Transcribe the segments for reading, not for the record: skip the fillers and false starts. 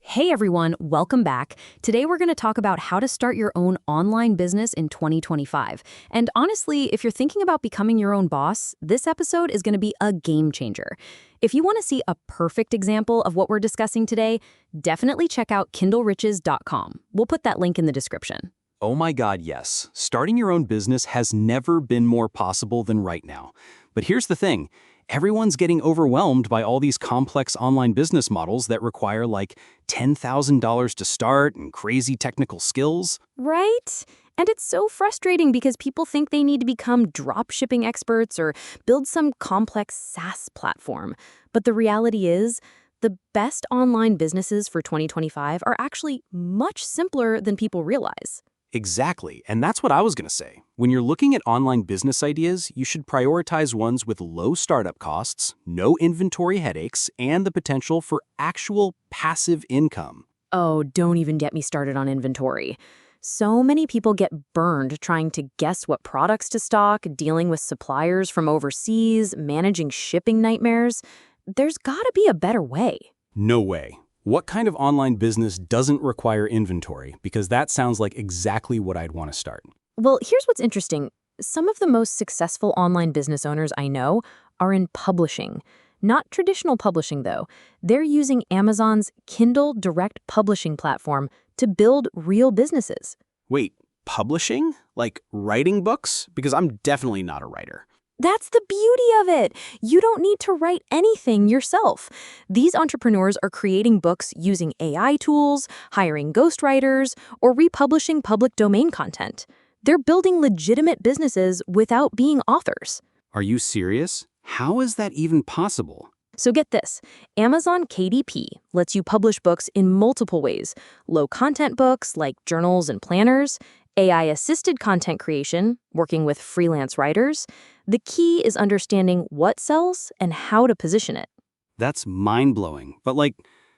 Hey everyone, welcome back. Today we're going to talk about how to start your own online business in 2025. And honestly, if you're thinking about becoming your own boss, this episode is going to be a game changer. If you want to see a perfect example of what we're discussing today, definitely check out kindleriches.com. We'll put that link in the description. Oh my God, yes. Starting your own business has never been more possible than right now. But here's the thing. Everyone's getting overwhelmed by all these complex online business models that require like $10,000 to start and crazy technical skills. Right? And it's so frustrating because people think they need to become dropshipping experts or build some complex SaaS platform. But the reality is, the best online businesses for 2025 are actually much simpler than people realize. Exactly, and that's what I was going to say. When you're looking at online business ideas, you should prioritize ones with low startup costs, no inventory headaches, and the potential for actual passive income. Oh, don't even get me started on inventory. So many people get burned trying to guess what products to stock, dealing with suppliers from overseas, managing shipping nightmares. There's gotta be a better way. No way. What kind of online business doesn't require inventory? Because that sounds like exactly what I'd want to start. Well, here's what's interesting. Some of the most successful online business owners I know are in publishing. Not traditional publishing, though. They're using Amazon's Kindle Direct Publishing platform to build real businesses. Wait, publishing? Like writing books? Because I'm definitely not a writer. That's the beauty of it. You don't need to write anything yourself. These entrepreneurs are creating books using AI tools, hiring ghostwriters, or republishing public domain content. They're building legitimate businesses without being authors. Are you serious? How is that even possible? So get this, Amazon KDP lets you publish books in multiple ways. Low-content books like journals and planners, AI-assisted content creation, working with freelance writers. The key is understanding what sells and how to position it. That's mind-blowing. But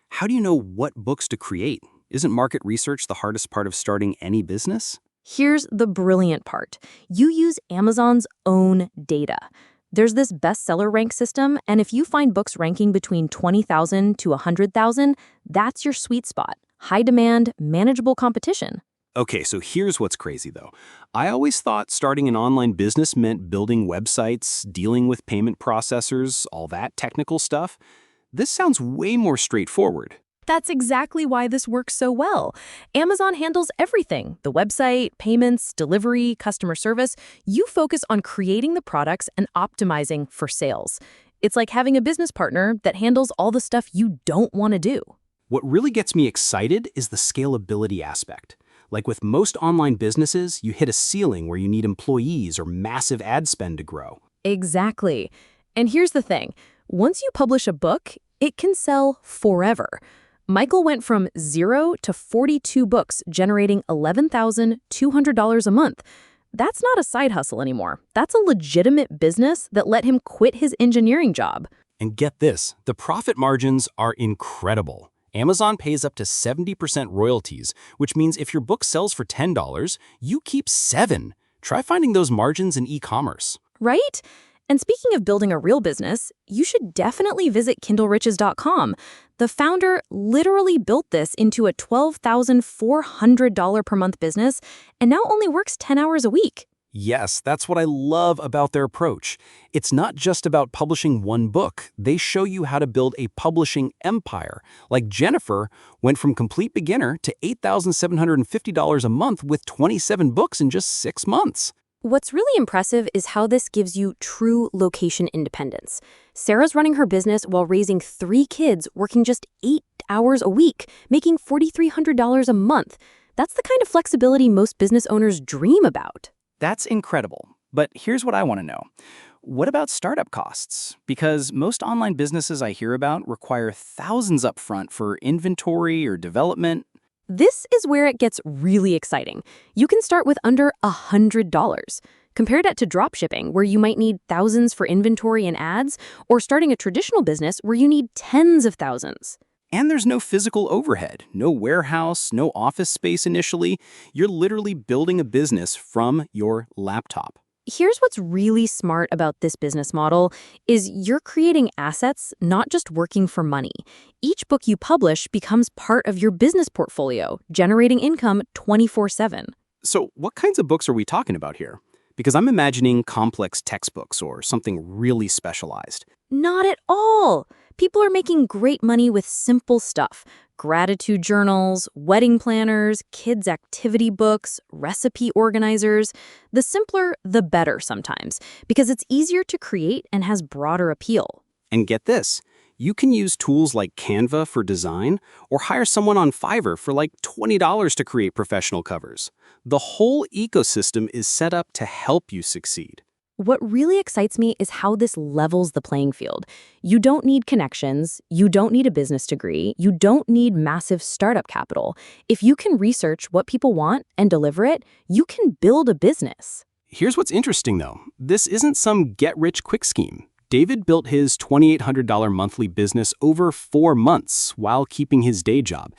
how do you know what books to create? Isn't market research the hardest part of starting any business? Here's the brilliant part. You use Amazon's own data. There's this bestseller rank system, and if you find books ranking between 20,000 to 100,000, that's your sweet spot. High demand, manageable competition. Okay, so here's what's crazy though. I always thought starting an online business meant building websites, dealing with payment processors, all that technical stuff. This sounds way more straightforward. That's exactly why this works so well. Amazon handles everything: the website, payments, delivery, customer service. You focus on creating the products and optimizing for sales. It's like having a business partner that handles all the stuff you don't want to do. What really gets me excited is the scalability aspect. Like with most online businesses, you hit a ceiling where you need employees or massive ad spend to grow. Exactly. And here's the thing. Once you publish a book, it can sell forever. Michael went from 0 to 42 books, generating $11,200 a month. That's not a side hustle anymore. That's a legitimate business that let him quit his engineering job. And get this, the profit margins are incredible. Amazon pays up to 70% royalties, which means if your book sells for $10, you keep $7. Try finding those margins in e-commerce. Right? And speaking of building a real business, you should definitely visit kindleriches.com. The founder literally built this into a $12,400 per month business and now only works 10 hours a week. Yes, that's what I love about their approach. It's not just about publishing one book. They show you how to build a publishing empire. Like Jennifer went from complete beginner to $8,750 a month with 27 books in just 6 months. What's really impressive is how this gives you true location independence. Sarah's running her business while raising 3 kids, working just 8 hours a week, making $4,300 a month. That's the kind of flexibility most business owners dream about. That's incredible. But here's what I want to know. What about startup costs? Because most online businesses I hear about require thousands upfront for inventory or development. This is where it gets really exciting. You can start with under $100. Compare that to dropshipping, where you might need thousands for inventory and ads, or starting a traditional business where you need tens of thousands. And there's no physical overhead, no warehouse, no office space initially. You're literally building a business from your laptop. Here's what's really smart about this business model is you're creating assets, not just working for money. Each book you publish becomes part of your business portfolio, generating income 24/7. So what kinds of books are we talking about here? Because I'm imagining complex textbooks or something really specialized. Not at all. People are making great money with simple stuff. Gratitude journals, wedding planners, kids' activity books, recipe organizers. The simpler, the better sometimes, because it's easier to create and has broader appeal. And get this, you can use tools like Canva for design or hire someone on Fiverr for like $20 to create professional covers. The whole ecosystem is set up to help you succeed. What really excites me is how this levels the playing field. You don't need connections, you don't need a business degree, you don't need massive startup capital. If you can research what people want and deliver it, you can build a business. Here's what's interesting though. This isn't some get-rich-quick scheme. David built his $2,800 monthly business over 4 months while keeping his day job.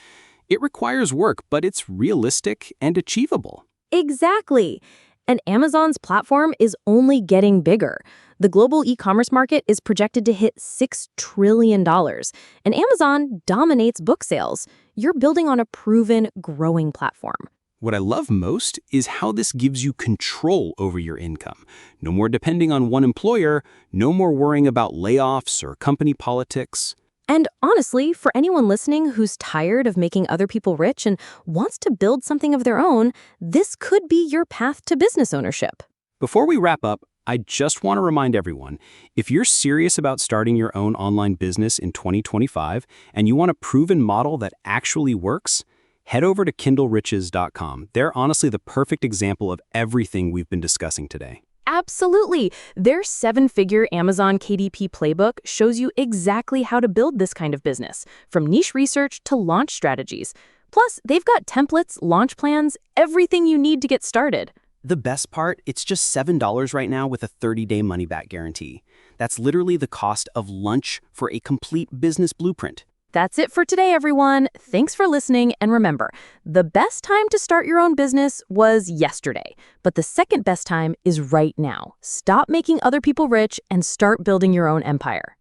It requires work, but it's realistic and achievable. Exactly. And Amazon's platform is only getting bigger. The global e-commerce market is projected to hit $6 trillion, and Amazon dominates book sales. You're building on a proven, growing platform. What I love most is how this gives you control over your income. No more depending on one employer, no more worrying about layoffs or company politics. And honestly, for anyone listening who's tired of making other people rich and wants to build something of their own, this could be your path to business ownership. Before we wrap up, I just want to remind everyone, if you're serious about starting your own online business in 2025 and you want a proven model that actually works, head over to kindleriches.com. They're honestly the perfect example of everything we've been discussing today. Absolutely. Their 7-figure Amazon KDP playbook shows you exactly how to build this kind of business, from niche research to launch strategies. Plus, they've got templates, launch plans, everything you need to get started. The best part, it's just $7 right now with a 30-day money-back guarantee. That's literally the cost of lunch for a complete business blueprint. That's it for today, everyone. Thanks for listening, and remember, the best time to start your own business was yesterday, but the second best time is right now. Stop making other people rich and start building your own empire.